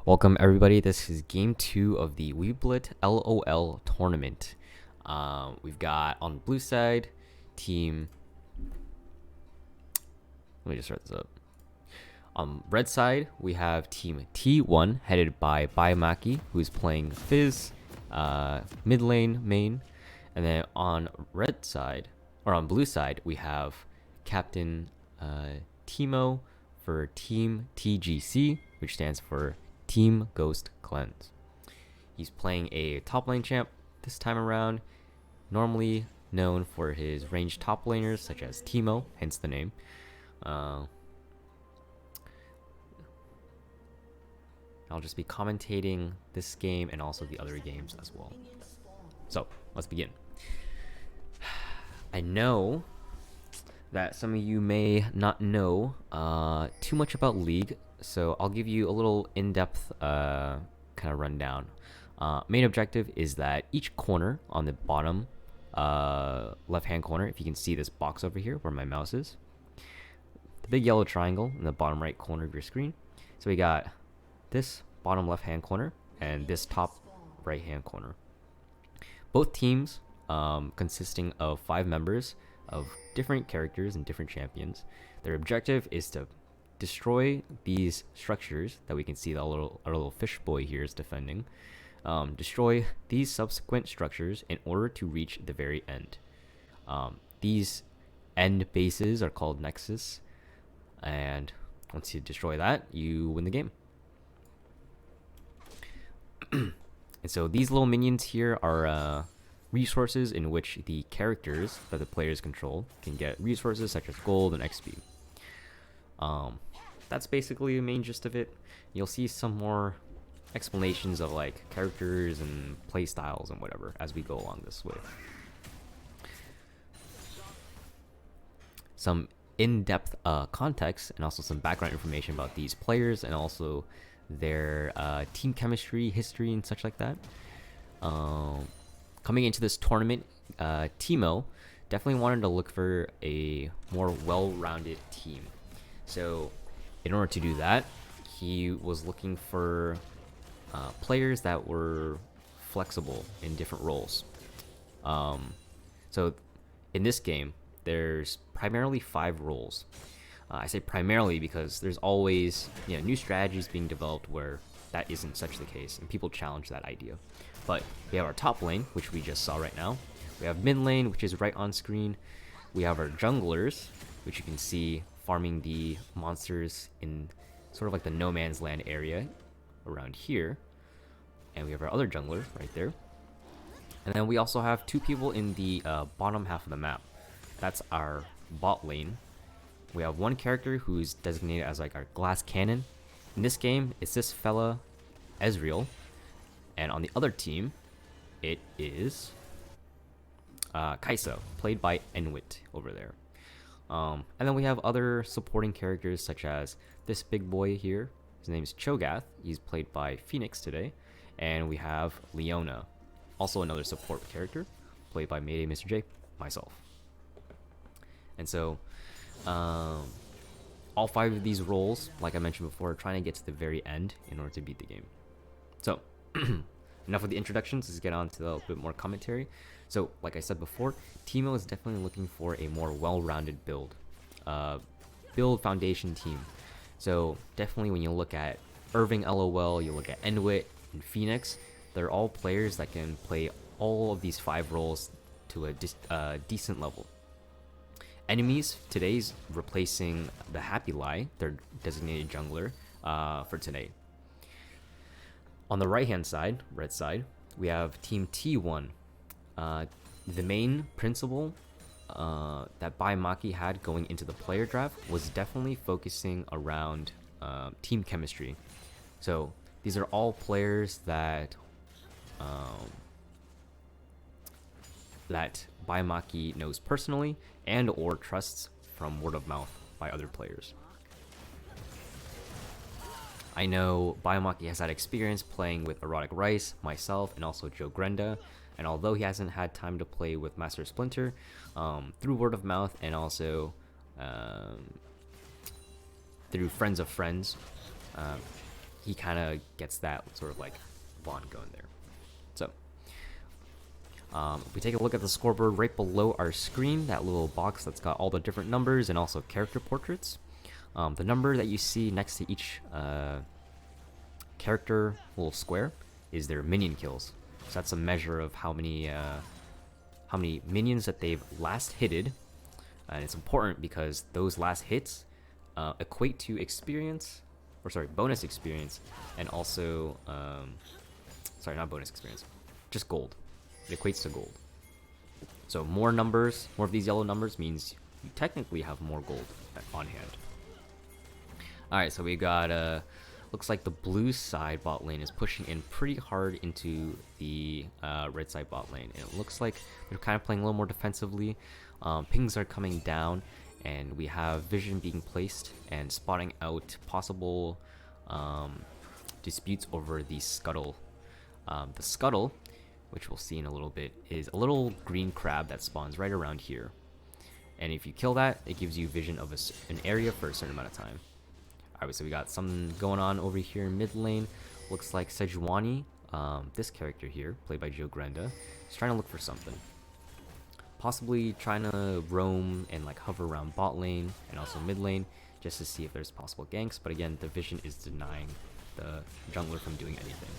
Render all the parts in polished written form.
Welcome everybody, this is game 2 of the Weeblet LOL tournament. We've got on the blue side, team... Let me just start this up. On red side, we have team T1 headed by Biomaki, who's playing Fizz, mid lane main. And then on red side, or on blue side, we have Captain Timo for Team TGC, which stands for Team Ghost Cleanse. He's playing a top lane champ this time around, normally known for his ranged top laners such as Timo, hence the name. I'll just be commentating this game and also the other games as well. So, let's begin. I know that some of you may not know too much about League, so I'll give you a little in-depth kind of rundown. Main objective is that each corner on the bottom left-hand corner, if you can see this box over here where my mouse is, the big yellow triangle in the bottom right corner of your screen. So we got this bottom left-hand corner and this top right-hand corner. Both teams consisting of 5 members of different characters and different champions. Their objective is to destroy these structures that we can see our little fish boy here is defending. Destroy these subsequent structures in order to reach the very end. These end bases are called Nexus, and once you destroy that, you win the game. And so these little minions here are resources in which the characters that the players control can get resources such as gold and XP. That's basically the main gist of it. You'll see some more explanations of like characters and play styles and whatever as we go along this way. Some in-depth context and also some background information about these players and also their team chemistry, history, and such like that. Coming into this tournament, Timo definitely wanted to look for a more well-rounded team. So in order to do that, he was looking for players that were flexible in different roles. So in this game, there's primarily 5 roles. I say primarily because there's always new strategies being developed where that isn't such the case, and people challenge that idea. But we have our top lane, which we just saw right now. We have mid lane, which is right on screen. We have our junglers, which you can see farming the monsters in sort of like the no man's land area around here. And we have our other jungler right there. And then we also have 2 people in the bottom half of the map. That's our bot lane. We have 1 character who's designated as like our glass cannon. In this game, it's this fella, Ezreal. And on the other team, it is Kai'Sa, played by Enwit over there. And then we have other supporting characters such as this big boy here. His name is Cho'Gath. He's played by Phoenix today. And we have Leona, also another support character, played by Mayday Mr. J, myself. And so, all 5 of these roles, like I mentioned before, are trying to get to the very end in order to beat the game. So, enough of the introductions, let's get on to a little bit more commentary. So, like I said before, Timo is definitely looking for a more well-rounded build foundation team. So, definitely when you look at Irving LOL, you look at Enwit and Phoenix, they're all players that can play all of these 5 roles to a decent level. Enemies today's replacing the Happy Lie, their designated jungler, for today. On the right-hand side, red side, we have Team T1. The main principle that Biomaki had going into the player draft was definitely focusing around team chemistry. So these are all players that that Biomaki knows personally and or trusts from word of mouth by other players. I know Biomaki has had experience playing with Erotic Rice, myself, and also Joe Grenda, and although he hasn't had time to play with Master Splinter, through word of mouth and also through friends of friends, he kind of gets that sort of like bond going there. So if we take a look at the scoreboard right below our screen, that little box that's got all the different numbers and also character portraits, the number that you see next to each character little square is their minion kills. So that's a measure of how many minions that they've last hitted, and it's important because those last hits equate to experience, or sorry, bonus experience, and also sorry, not bonus experience, just gold. It equates to gold. So more numbers, more of these yellow numbers means you technically have more gold on hand. Alright, so we got looks like the blue side bot lane is pushing in pretty hard into the red side bot lane. And it looks like they're kind of playing a little more defensively. Pings are coming down, and we have vision being placed and spotting out possible disputes over the scuttle. The scuttle, which we'll see in a little bit, is a little green crab that spawns right around here. And if you kill that, it gives you vision of an area for a certain amount of time. Alright, so we got something going on over here in mid lane. Looks like Sejuani, this character here, played by Joe Grenda, is trying to look for something. Possibly trying to roam and like hover around bot lane and also mid lane just to see if there's possible ganks. But again, the vision is denying the jungler from doing anything.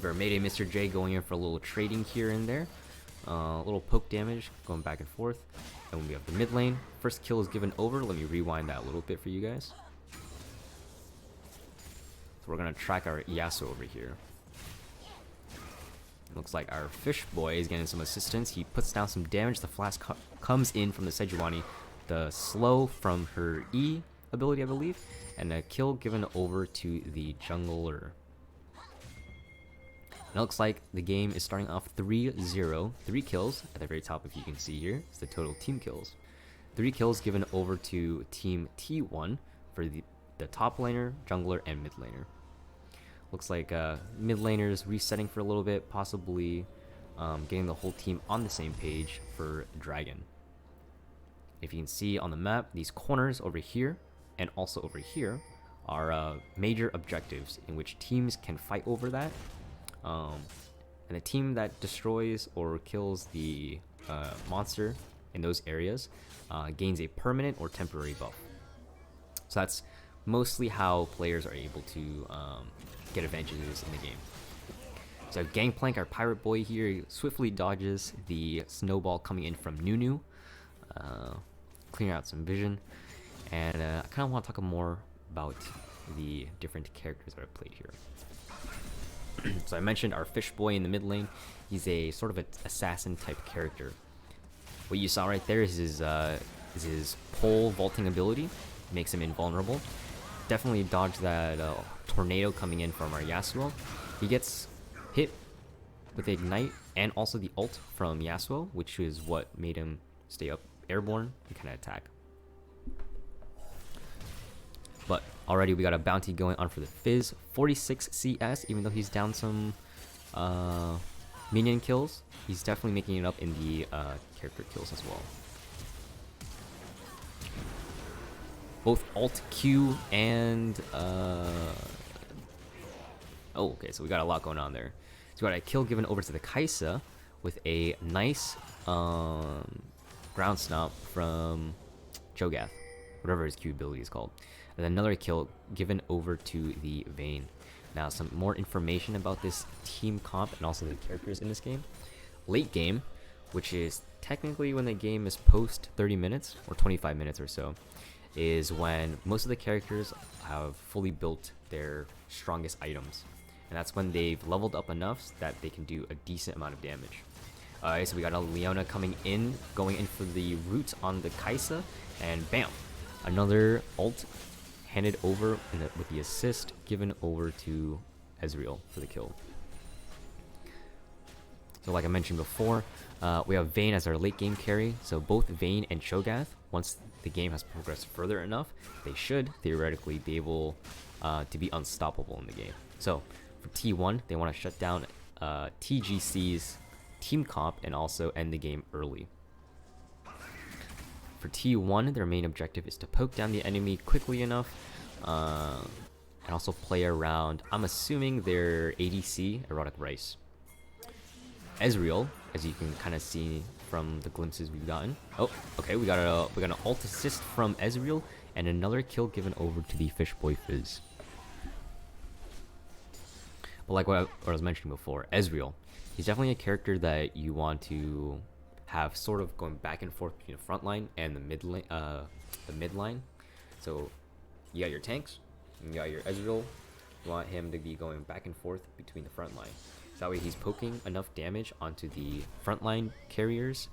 We've made a Mr. J going in for a little trading here and there. A little poke damage going back and forth. And when we have the mid lane, first kill is given over. Let me rewind that a little bit for you guys. So we're going to track our Yasuo over here. Looks like our fish boy is getting some assistance. He puts down some damage. The flash comes in from the Sejuani. The slow from her E ability, I believe. And a kill given over to the jungler. And it looks like the game is starting off 3-0. 3 kills at the very top, if you can see here. It's the total team kills. 3 kills given over to Team T1 for the top laner, jungler, and mid laner. Looks like mid laners resetting for a little bit, possibly getting the whole team on the same page for Dragon. If you can see on the map, these corners over here and also over here are major objectives in which teams can fight over that. And the team that destroys or kills the monster in those areas gains a permanent or temporary buff. So that's mostly how players are able to get advantages in the game. So Gangplank, our pirate boy here, swiftly dodges the snowball coming in from Nunu, clearing out some vision. And I kind of want to talk more about the different characters that I played here. So I mentioned our fish boy in the mid lane. He's a sort of an assassin type character. What you saw right there is his pole vaulting ability. Makes him invulnerable. Definitely dodge that tornado coming in from our Yasuo. He gets hit with Ignite and also the ult from Yasuo, which is what made him stay up airborne and kind of attack. But already we got a bounty going on for the Fizz. 46 CS, even though he's down some minion kills. He's definitely making it up in the character kills as well. Both Alt Q and oh, okay, so we got a lot going on there. So we got a kill given over to the Kaisa with a nice ground stomp from Cho'Gath, whatever his Q ability is called. And another kill given over to the Vayne. Now some more information about this team comp and also the characters in this game. Late game, which is technically when the game is post 30 minutes or 25 minutes or so, is when most of the characters have fully built their strongest items. And that's when they've leveled up enough that they can do a decent amount of damage. Alright, so we got a Leona coming in, going in for the root on the Kaisa, and bam! Another ult handed over with the assist given over to Ezreal for the kill. So like I mentioned before, we have Vayne as our late game carry. So both Vayne and Cho'Gath, once the game has progressed further enough, they should theoretically be able to be unstoppable in the game. So for T1, they want to shut down TGC's team comp and also end the game early. For T1, their main objective is to poke down the enemy quickly enough and also play around, I'm assuming their ADC, Erotic Rice. Ezreal, as you can kind of see from the glimpses we've gotten. Oh, okay, we got an ult assist from Ezreal, and another kill given over to the Fish Boy Fizz. But like what I was mentioning before, Ezreal, he's definitely a character that you want to have sort of going back and forth between the front line and the mid line. So you got your tanks, you got your Ezreal. You want him to be going back and forth between the front line. So that way he's poking enough damage onto the frontline carriers.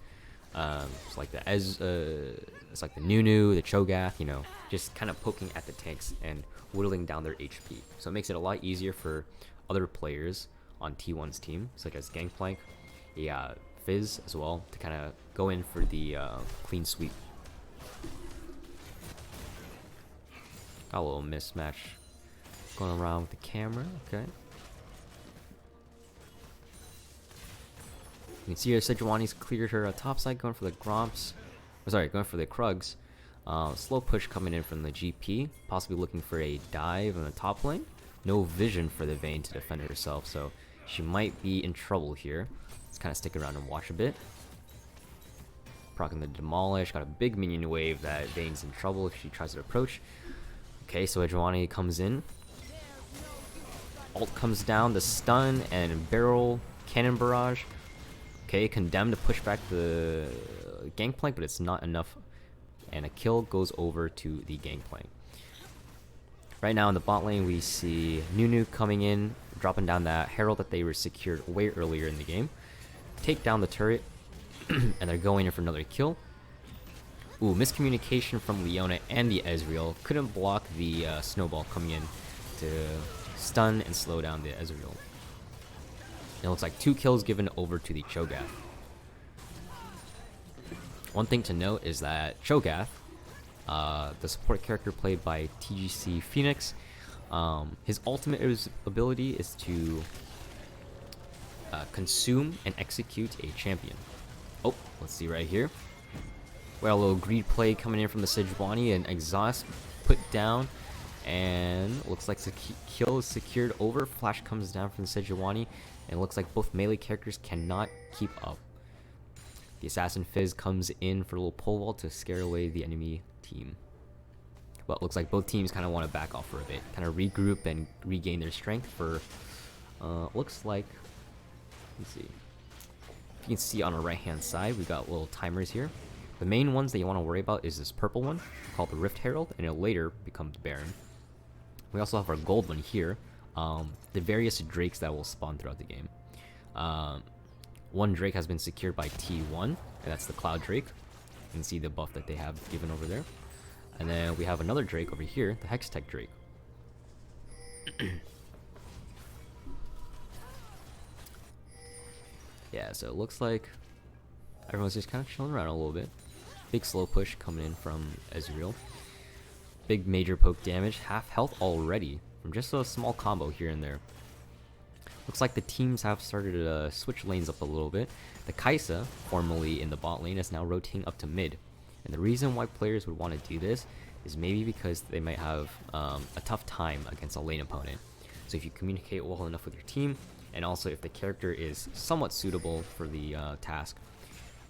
It's like it's like the Nunu, the Cho'Gath, you know, just kind of poking at the tanks and whittling down their HP. So it makes it a lot easier for other players on T1's team, such as Gangplank, Fizz as well, to kind of go in for the clean sweep. Got a little mismatch going around with the camera. Okay. You can see here Sejuani's cleared her top side, going for the Gromps. Or sorry, going for the Krugs. Slow push coming in from the GP, possibly looking for a dive in the top lane. No vision for the Vayne to defend herself, so she might be in trouble here. Let's kind of stick around and watch a bit. Proccing the Demolish, got a big minion wave that Vayne's in trouble if she tries to approach. Okay, so Sejuani comes in. Ult comes down, the stun and barrel cannon barrage. Okay, Condemned to push back the Gangplank, but it's not enough. And a kill goes over to the Gangplank. Right now in the bot lane, we see Nunu coming in, dropping down that Herald that they were secured way earlier in the game. Take down the turret, and they're going in for another kill. Ooh, miscommunication from Leona and the Ezreal. Couldn't block the snowball coming in to stun and slow down the Ezreal. It looks like 2 kills given over to the Cho'Gath. One thing to note is that Cho'Gath, the support character played by TGC Phoenix, his ultimate ability is to consume and execute a champion. Oh, let's see right here. We got a little greed play coming in from the Sejuani, and exhaust put down, and looks like the kill is secured over. Flash comes down from the Sejuani, and it looks like both melee characters cannot keep up. The Assassin Fizz comes in for a little pole vault to scare away the enemy team. But it looks like both teams kind of want to back off for a bit, kind of regroup and regain their strength for, looks like, let's see. If you can see on the right hand side, we got little timers here. The main ones that you want to worry about is this purple one, called the Rift Herald, and it'll later become the Baron. We also have our gold one here, the various drakes that will spawn throughout the game. One drake has been secured by T1, and that's the Cloud Drake. You can see the buff that they have given over there. And then we have another drake over here, the Hextech Drake. Yeah, so it looks like everyone's just kind of chilling around a little bit. Big slow push coming in from Ezreal. Big major poke damage, half health already from just a small combo here and there. Looks like the teams have started to switch lanes up a little bit. The Kai'Sa, formerly in the bot lane, is now rotating up to mid. And the reason why players would want to do this is maybe because they might have a tough time against a lane opponent. So if you communicate well enough with your team, and also if the character is somewhat suitable for the task,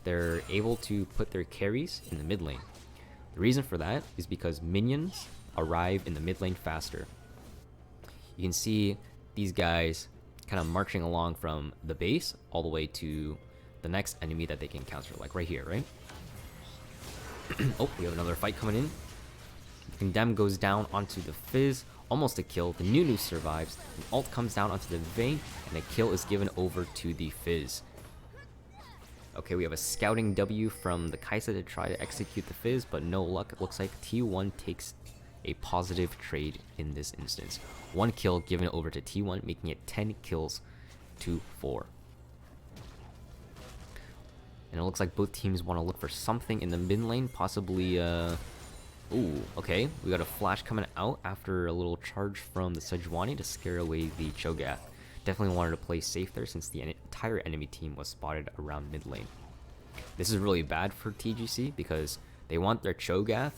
they're able to put their carries in the mid lane. The reason for that is because minions arrive in the mid lane faster. You can see these guys kind of marching along from the base all the way to the next enemy that they can counter, like right here, right? Oh, we have another fight coming in. Condemn goes down onto the Fizz, almost a kill. The Nunu survives. An ult comes down onto the Vayne, and a kill is given over to the Fizz. Okay, we have a scouting W from the Kai'Sa to try to execute the Fizz, but no luck. It looks like T1 takes a positive trade in this instance. 1 kill given over to T1, making it 10 kills to 4. And it looks like both teams want to look for something in the mid lane, possibly, ooh, okay. We got a flash coming out after a little charge from the Sejuani to scare away the Cho'Gath. Definitely wanted to play safe there since the entire enemy team was spotted around mid lane. This is really bad for TGC because they want their Cho'Gath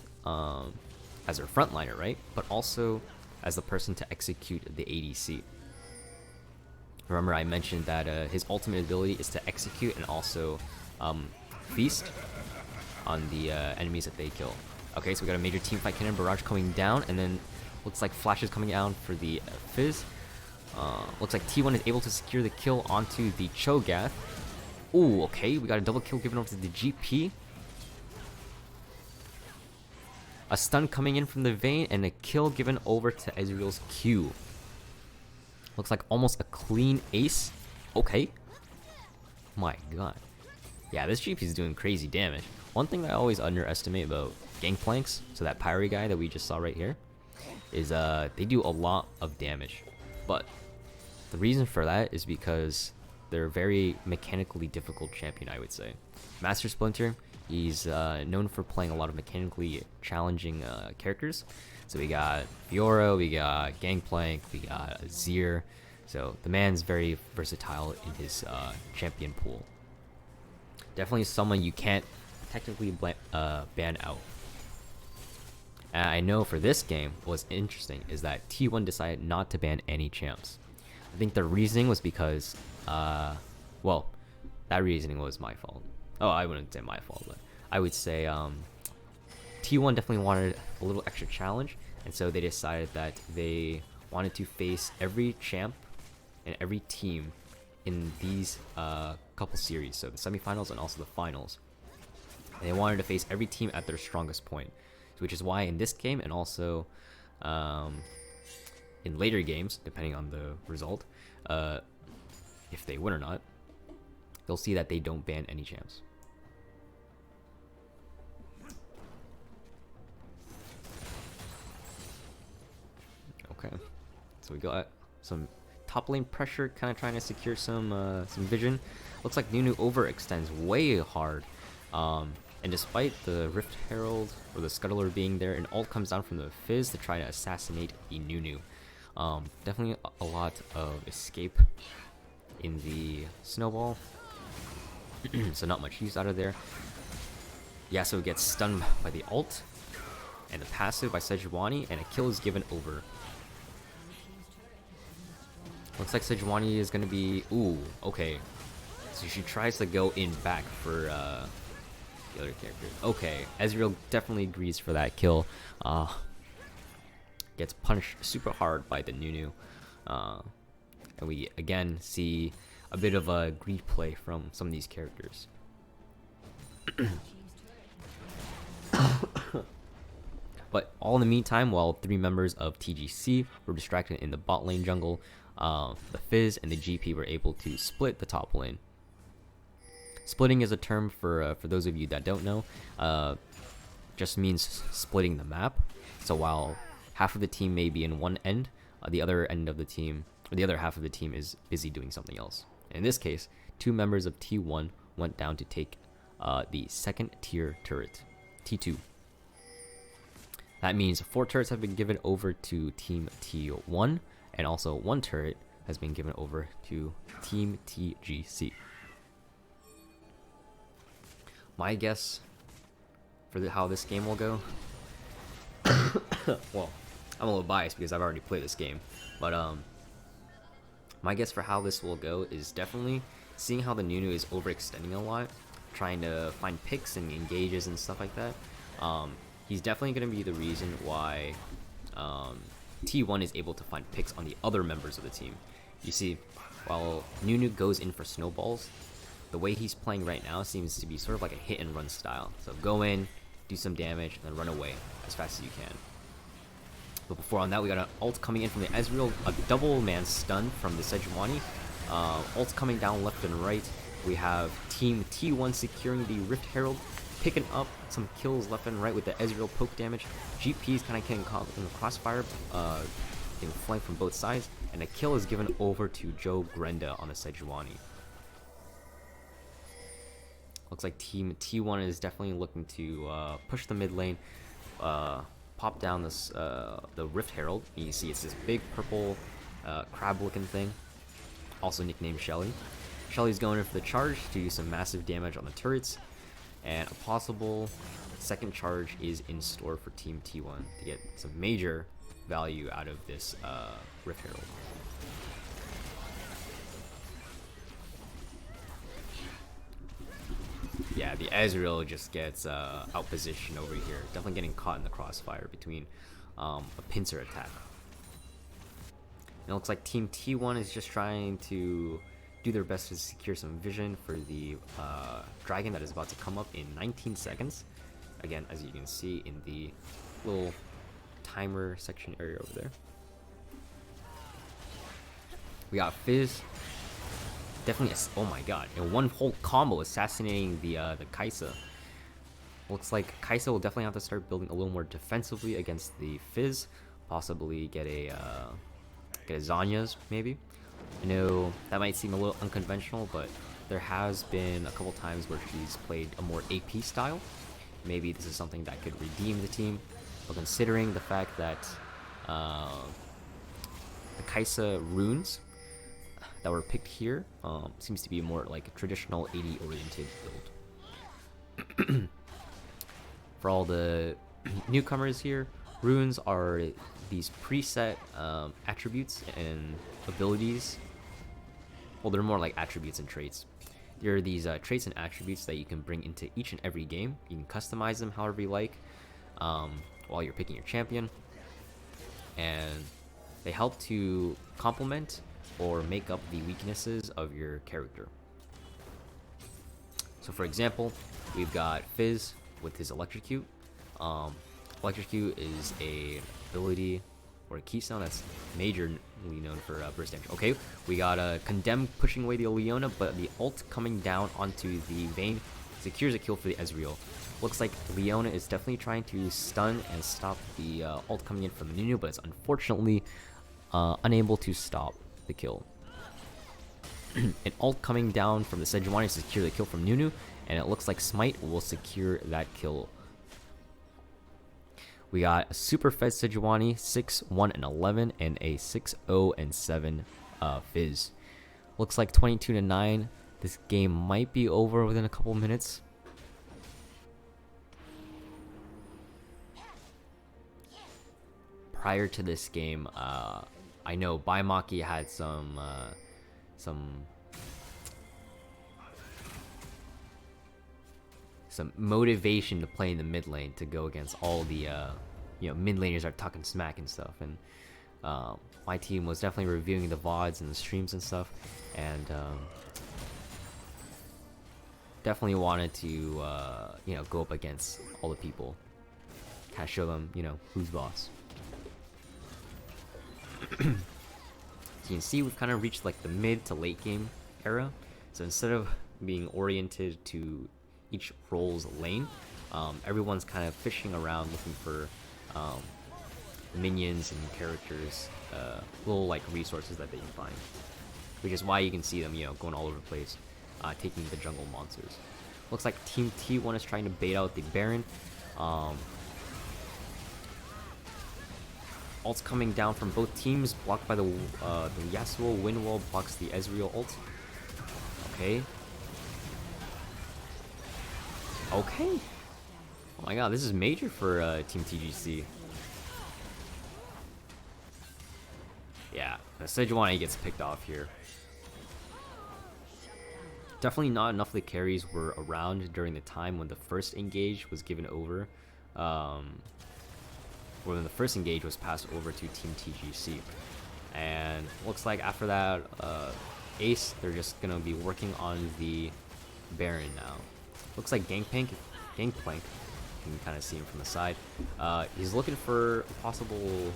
as their frontliner, right? But also as the person to execute the ADC. Remember, I mentioned that his ultimate ability is to execute and also feast on the enemies that they kill. Okay, so we got a major team fight cannon barrage coming down, and then looks like flashes coming down for the Fizz. Looks like T1 is able to secure the kill onto the Cho'Gath. Ooh, okay, we got a double kill given over to the GP. A stun coming in from the Vayne, and a kill given over to Ezreal's Q. Looks like almost a clean ace. Okay. My god. Yeah, this GP is doing crazy damage. One thing that I always underestimate about Gangplanks, so that Pyre guy that we just saw right here, is they do a lot of damage. But the reason for that is because they're a very mechanically difficult champion, I would say. Master Splinter, he's known for playing a lot of mechanically challenging characters. So we got Fiora, we got Gangplank, we got Azir. So the man's very versatile in his champion pool. Definitely someone you can't technically ban out. And I know for this game, what's interesting is that T1 decided not to ban any champs. I think the reasoning was because, well, that reasoning was my fault. Oh, I wouldn't say my fault, but I would say T1 definitely wanted a little extra challenge, and so they decided that they wanted to face every champ and every team in these couple series, so the semifinals and also the finals. And they wanted to face every team at their strongest point, which is why in this game and also in later games, depending on the result, if they win or not, you'll see that they don't ban any champs. Okay, so we got some top lane pressure, kind of trying to secure some vision. Looks like Nunu overextends way hard, and despite the Rift Herald or the Scuttler being there, an ult comes down from the Fizz to try to assassinate the Nunu. Definitely a lot of escape in the snowball, so not much use out of there. Yasuo gets stunned by the ult and the passive by Sejuani, and a kill is given over. Looks like Sejuani is going to be... Ooh, okay. So she tries to go in back for the other characters. Okay, Ezreal definitely agrees for that kill. Gets punished super hard by the Nunu. And we again see a bit of a greed play from some of these characters. But all in the meantime, while 3 members of TGC were distracted in the bot lane jungle, the Fizz and the GP were able to split the top lane. Splitting is a term for those of you that don't know. Just means splitting the map. So while half of the team may be in one end, the other end of the team, or the other half of the team, is busy doing something else. In this case, 2 members of T1 went down to take the second tier turret, T2. That means 4 turrets have been given over to Team T1, and also 1 turret has been given over to Team TGC. My guess for how this game will go, well, I'm a little biased because I've already played this game, but my guess for how this will go is definitely seeing how the Nunu is overextending a lot, trying to find picks and engages and stuff like that. He's definitely going to be the reason why T1 is able to find picks on the other members of the team. You see, while Nunu goes in for snowballs, the way he's playing right now seems to be sort of like a hit and run style. So go in, do some damage, and then run away as fast as you can. But before on that, we got an ult coming in from the Ezreal, a double man stun from the Sejuani. Ults coming down left and right. We have Team T1 securing the Rift Herald, picking up some kills left and right with the Ezreal poke damage. GP is kind of getting caught in the crossfire, getting flanked from both sides, and a kill is given over to Joe Grenda on the Sejuani. Looks like Team T1 is definitely looking to push the mid lane, pop down this the Rift Herald. And you see it's this big purple crab-looking thing, also nicknamed Shelly. Shelly's going in for the charge to do some massive damage on the turrets, and a possible second charge is in store for Team T1 to get some major value out of this Rift Herald. Yeah, the Ezreal just gets outpositioned over here. Definitely getting caught in the crossfire between a pincer attack. And it looks like Team T1 is just trying to do their best to secure some vision for the dragon that is about to come up in 19 seconds. Again, as you can see in the little timer section area over there. We got Fizz. Definitely, oh my god, in one whole combo assassinating the Kai'Sa. Looks like Kai'Sa will definitely have to start building a little more defensively against the Fizz. Possibly get a Zanya's maybe. I know that might seem a little unconventional, but there has been a couple times where she's played a more AP style. Maybe this is something that could redeem the team. But considering the fact that the Kai'Sa runes that were picked here seems to be more like a traditional AD oriented build. For all the newcomers here, runes are these preset attributes and abilities. Well, they're more like attributes and traits. There are these traits and attributes that you can bring into each and every game. You can customize them however you like while you're picking your champion. And they help to complement or make up the weaknesses of your character. So for example, we've got Fizz with his Electrocute. Electrocute is a ability or a keystone that's majorly known for burst damage. Okay, we got a Condemn pushing away the Leona, but the ult coming down onto the Vayne secures a kill for the Ezreal. Looks like Leona is definitely trying to stun and stop the ult coming in from Nunu, but it's unfortunately unable to stop the kill. An ult coming down from the Sejuani to secure the kill from Nunu, and it looks like Smite will secure that kill. We got a super fed Sejuani, 6, 1, and 11, and a 6, 0, and 7 Fizz. Looks like 22-9. This game might be over within a couple minutes. Prior to this game, I know Baimaki had some motivation to play in the mid lane to go against all the mid laners are talking smack and stuff, and my team was definitely reviewing the VODs and the streams and stuff, and definitely wanted to go up against all the people, kind of show them who's boss. So you can see we've kind of reached like the mid to late game era. So instead of being oriented to each role's lane, everyone's kind of fishing around looking for minions and characters, little like resources that they can find, which is why you can see them going all over the place, taking the jungle monsters. Looks like Team T1 is trying to bait out the Baron. Ults coming down from both teams, blocked by the Yasuo. Wind Wall blocks the Ezreal ult. Okay. Okay. Oh my god, this is major for Team TGC. Yeah, Sejuani gets picked off here. Definitely not enough of the carries were around during the time when the first engage was given over. When the first engage was passed over to Team TGC. And looks like after that Ace, they're just gonna be working on the Baron now. Looks like Gangplank, you can kind of see him from the side. He's looking for a possible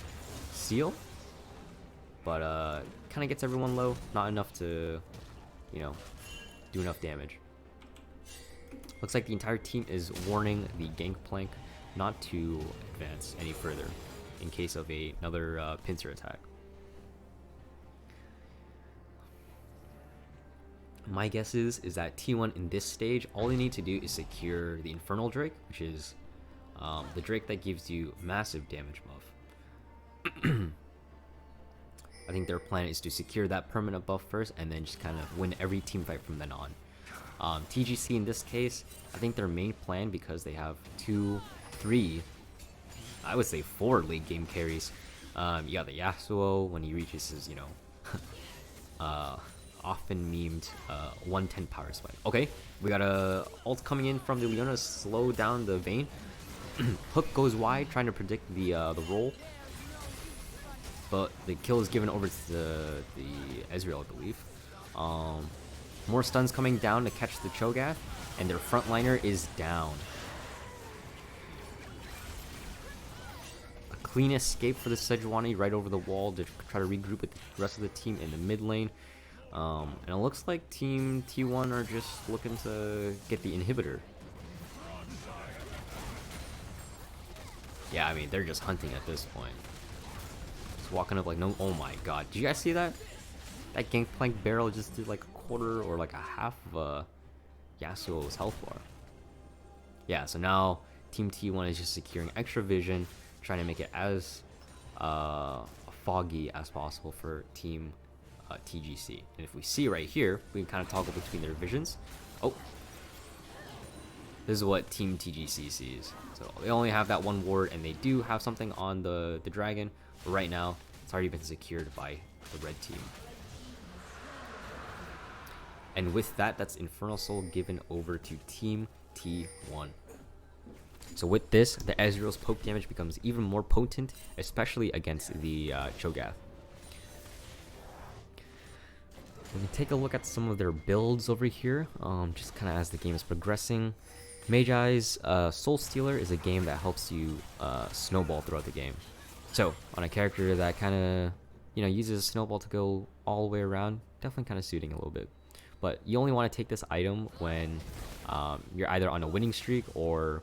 seal, but kind of gets everyone low, not enough to, do enough damage. Looks like the entire team is warning the Gangplank not to advance any further in case of another pincer attack. My guess is that T1 in this stage, all they need to do is secure the Infernal Drake, which is the Drake that gives you massive damage buff. I think their plan is to secure that permanent buff first and then just kind of win every team fight from then on. TGC in this case, I think their main plan, because they have 2, 3, I would say 4 late game carries, You got the Yasuo when he reaches his, you know, often memed 110 power spike. Okay, we got a ult coming in from the Leona to slow down the Vayne. Hook goes wide, trying to predict the roll, but the kill is given over to the Ezreal, I believe. More stuns coming down to catch the Cho'Gath, and their frontliner is down. A clean escape for the Sejuani right over the wall to try to regroup with the rest of the team in the mid lane. And it looks like Team T1 are just looking to get the inhibitor. Yeah, I mean, they're just hunting at this point. Just walking up like, no, oh my god. Did you guys see that? That Gangplank barrel just did like a quarter or like a half of Yasuo's health bar. Yeah, so now Team T1 is just securing extra vision, trying to make it as foggy as possible for Team TGC. And if we see right here, we can kind of toggle between their visions. Oh, this is what Team TGC sees. So they only have that one ward, and they do have something on the dragon, but right now it's already been secured by the red team. And with that, that's Infernal Soul given over to Team T1. So with this, the Ezreal's poke damage becomes even more potent, especially against the Cho'Gath. We can take a look at some of their builds over here, just kind of as the game is progressing. Magi's Soul Stealer is a game that helps you snowball throughout the game. So on a character that kind of, you know, uses snowball to go all the way around, definitely kind of suiting a little bit. But you only want to take this item when you're either on a winning streak or,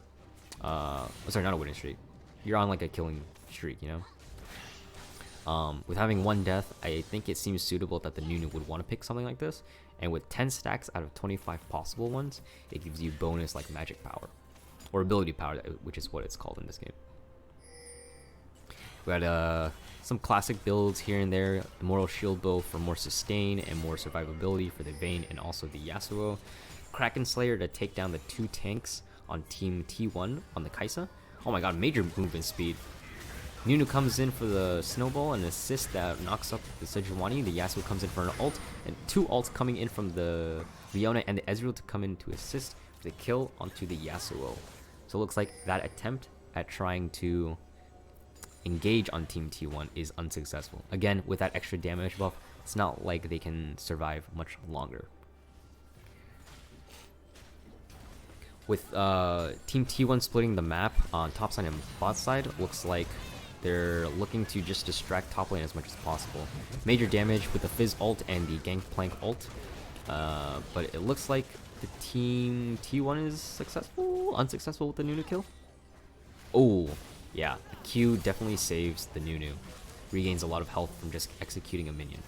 sorry, not a winning streak. You're on like a killing streak, you know. With having one death, I think it seems suitable that the Nunu would want to pick something like this. And with 10 stacks out of 25 possible ones, it gives you bonus like magic power. Or ability power, which is what it's called in this game. We had some classic builds here and there. Immortal Shield Bow for more sustain and more survivability for the Vayne and also the Yasuo. Kraken Slayer to take down the 2 tanks on Team T1 on the Kai'Sa. Oh my god, major movement speed. Nunu comes in for the snowball and assist that knocks up the Sejuani. The Yasuo comes in for an ult, and 2 ults coming in from the Leona and the Ezreal to come in to assist the kill onto the Yasuo. So it looks like that attempt at trying to engage on Team T1 is unsuccessful. Again, with that extra damage buff, it's not like they can survive much longer. With Team T1 splitting the map on top side and bot side, looks like they're looking to just distract top lane as much as possible. Major damage with the Fizz ult and the Gangplank ult. But it looks like the Team T1 is successful? Unsuccessful with the Nunu kill? Oh, yeah. The Q definitely saves the Nunu. Regains a lot of health from just executing a minion.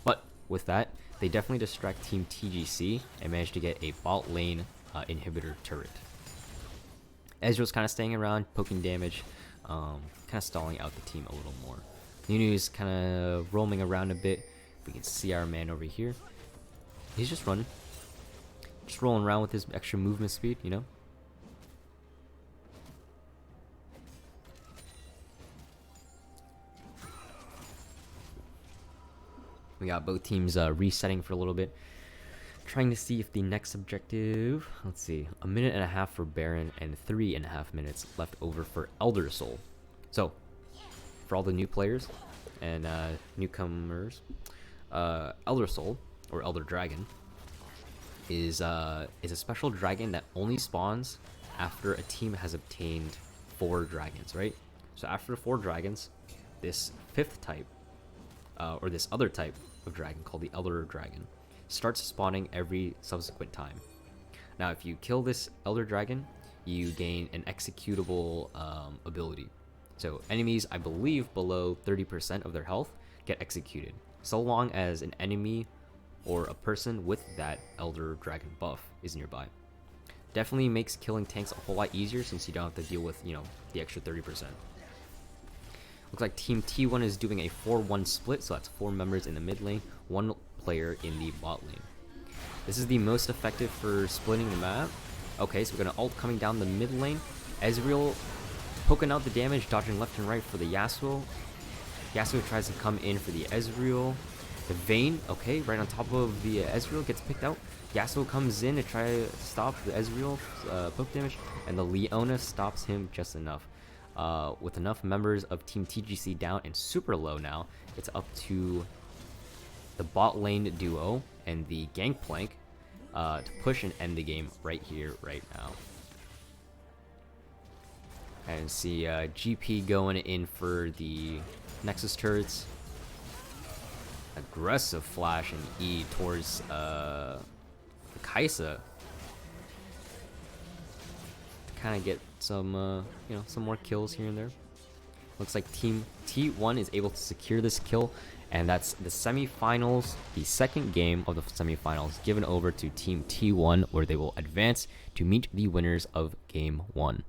But with that, they definitely distract Team TGC and manage to get a bot lane inhibitor turret. Ezreal's kind of staying around, poking damage. Kind of stalling out the team a little more. Nunu's kind of roaming around a bit. We can see our man over here. He's just running. Just rolling around with his extra movement speed, you know? We got both teams resetting for a little bit. Trying to see if the next objective... Let's see. 1.5 minutes for Baron and 3.5 minutes left over for Elder Soul. So, for all the new players and newcomers, Elder Soul, or Elder Dragon, is a special dragon that only spawns after a team has obtained 4 dragons, right? So after 4 dragons, this 5th type, or this other type of dragon called the Elder Dragon, starts spawning every subsequent time. Now, if you kill this Elder Dragon, you gain an executable ability. So enemies, I believe, below 30% of their health get executed, so long as an enemy or a person with that Elder Dragon buff is nearby. Definitely makes killing tanks a whole lot easier since you don't have to deal with, you know, the extra 30%. Looks like Team T1 is doing a 4-1 split, so that's 4 members in the mid lane, 1 player in the bot lane. This is the most effective for splitting the map. Okay, so we're gonna ult coming down the mid lane. Ezreal poking out the damage, dodging left and right for the Yasuo. Yasuo tries to come in for the Ezreal. The Vayne, okay, right on top of the Ezreal, gets picked out. Yasuo comes in to try to stop the Ezreal poke damage, and the Leona stops him just enough. With enough members of Team TGC down and super low now, it's up to the bot lane duo and the Gangplank to push and end the game right here, right now. And see GP going in for the Nexus turrets. Aggressive flash and E towards Kaisa. Kind of get some, some more kills here and there. Looks like Team T1 is able to secure this kill, and that's the semifinals, the second game of the semifinals, given over to Team T1, where they will advance to meet the winners of Game 1.